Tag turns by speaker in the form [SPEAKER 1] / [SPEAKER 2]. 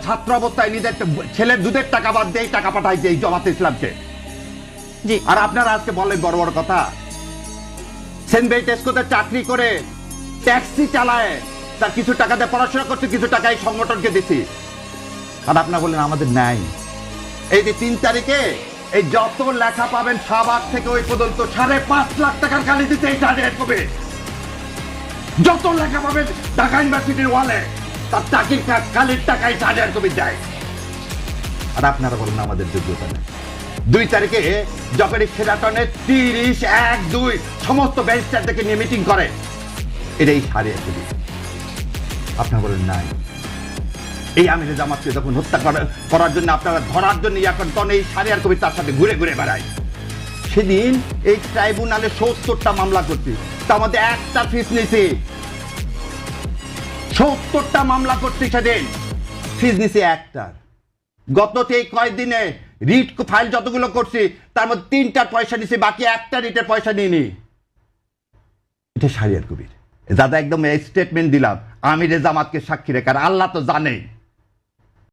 [SPEAKER 1] ছাত্র অবস্থায় নিজের ছেলের দুধের টাকা বাদ দিয়ে টাকা পাঠাইছে এই জামাতে ইসলামকে।
[SPEAKER 2] জি
[SPEAKER 1] আর আপনারা আজকে বলেন বড় বড় কথা। সেন্ট টেস্কোতে চাকরি করে ট্যাক্সি চালায়, তার কিছু টাকা দিয়ে পড়াশোনা করছে, কিছু টাকা এই সংগঠনকে দিছি। আর আপনারা বললেন আমাদের নাই। এই যে 3 তারিখে এই যত লেখা পাবেন শাহবাগ থেকে ওই পর্যন্ত 5.5 লাখ টাকার কালি দিতে এই টার্গেট করবে। যত লেখা পাবেন ঢাকা ইউনিভার্সিটির ওয়ালে তার টাকির কালির টাকায় টার্গেট কবি দেয়। আর আপনারা বলেন আমাদের যোগ্যতা নেই। 2 তারিখে যখন এই সেরাটনে 30, 1, 2 সমস্ত ব্যারিস্টারদেরকে নিয়ে মিটিং করে, এটাই সারিয়া কবি। আপনারা বলেন নাই। এই আমিরে জামাতকে যখন হত্যা করার জন্য আপনারা ধরার জন্য এখন তখন এই সারিয়ার কবি তার সাথে ঘুরে ঘুরে বেড়ায়। সেদিন এই ট্রাইব্যুনালে 70টা মামলা করছি, তার মধ্যে একটা ফিস নিছি। 70টা মামলা করছি, সেদিন ফিস নিছি একটা। গত এই কয়েকদিনে রিট ফাইল যতগুলো করছি তার মধ্যে 3টার পয়সা নিছি, বাকি একটা রিটের পয়সা নিইনি। এটা সারিয়ার কবির দাদা, একদম স্টেটমেন্ট দিলাম আমিরে জামাতকে সাক্ষী রেখে। আর আল্লাহ তো জানে